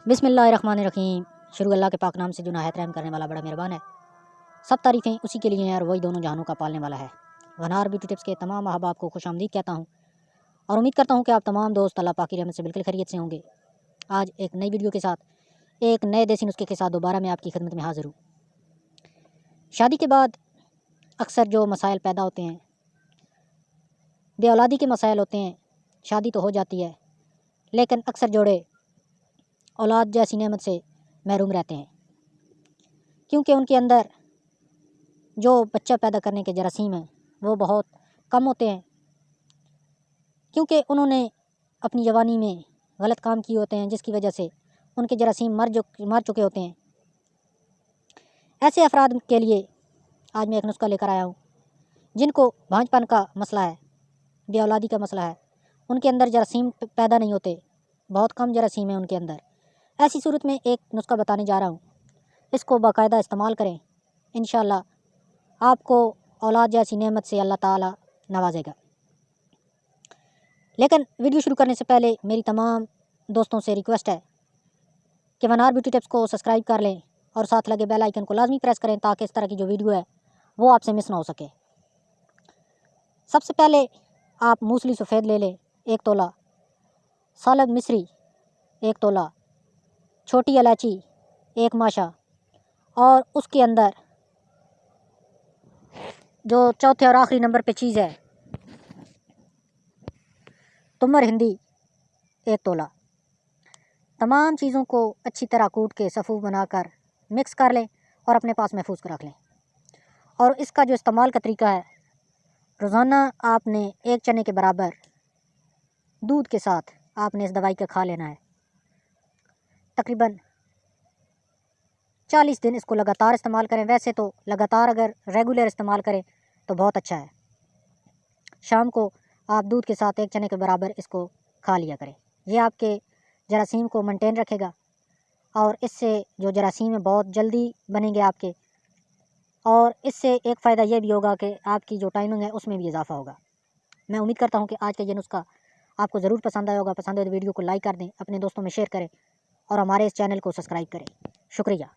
बिस्मिल्लाहिर्रहमानिर्रहीम। शुरू अल्लाह के पाक नाम से जो नहायत रहम करने वाला बड़ा मेहरबान है। सब तारीफ़ें उसी के लिए हैं और वही दोनों जहानों का पालने वाला है। वनार ब्यूटी टिप्स के तमाम अहबाब को खुशामदीद कहता हूँ और उम्मीद करता हूँ कि आप तमाम दोस्त अल्लाह पाक की रहमत से बिल्कुल खैरियत से होंगे। आज एक नई वीडियो के साथ, एक नए देसी नुस्खे के साथ दोबारा मैं आपकी खिदमत में हाज़िर हूँ। शादी के बाद अक्सर जो मसाइल पैदा होते हैं, औलादी के मसाइल होते हैं। शादी तो हो जाती है लेकिन अक्सर जोड़े औलाद जैसी नेमत से महरूम रहते हैं, क्योंकि उनके अंदर जो बच्चा पैदा करने के जरासीम हैं वो बहुत कम होते हैं, क्योंकि उन्होंने अपनी जवानी में गलत काम किए होते हैं, जिसकी वजह से उनके जरासीम मर चुके होते हैं। ऐसे अफराद के लिए आज मैं एक नुस्खा लेकर आया हूँ जिनको भांजपन का मसला है, बेऔलादी का मसला है, उनके अंदर जरासीम पैदा नहीं होते, बहुत कम जरासीम है उनके अंदर। ऐसी सूरत में एक नुस्खा बताने जा रहा हूँ, इसको बाकायदा इस्तेमाल करें, इंशाअल्लाह आपको औलाद जैसी नेमत से अल्लाह ताला नवाजेगा। लेकिन वीडियो शुरू करने से पहले मेरी तमाम दोस्तों से रिक्वेस्ट है कि वनार ब्यूटी टिप्स को सब्सक्राइब कर लें और साथ लगे बेल आइकन को लाजमी प्रेस करें ताकि इस तरह की जो वीडियो है वो आपसे मिस ना हो सके। सबसे पहले आप मूसली सफ़ेद ले लें 1 तोला, सालब मिस्री 1 तोला, छोटी इलायची 1 माशा और उसके अंदर जो चौथे और आखिरी नंबर पे चीज़ है तुमर हिंदी 1 तोला। तमाम चीज़ों को अच्छी तरह कूट के सफ़ू बनाकर मिक्स कर लें और अपने पास महफूज कर रख लें। और इसका जो इस्तेमाल का तरीका है, रोज़ाना आपने 1 चने के बराबर दूध के साथ आपने इस दवाई का खा लेना है। तकरीबन 40 दिन इसको लगातार इस्तेमाल करें। वैसे तो लगातार अगर रेगुलर इस्तेमाल करें तो बहुत अच्छा है। शाम को आप दूध के साथ 1 चने के बराबर इसको खा लिया करें। ये आपके जरासीम को मेंटेन रखेगा और इससे जो जरासीम है बहुत जल्दी बनेंगे आपके। और इससे एक फ़ायदा ये भी होगा कि आपकी जो टाइमिंग है उसमें भी इजाफा होगा। मैं उम्मीद करता हूँ कि आज का ये नुस्खा आपको ज़रूर पसंद आया होगा। पसंद आए तो वीडियो को लाइक कर दें, अपने दोस्तों में शेयर करें और हमारे इस चैनल को सब्सक्राइब करें। शुक्रिया।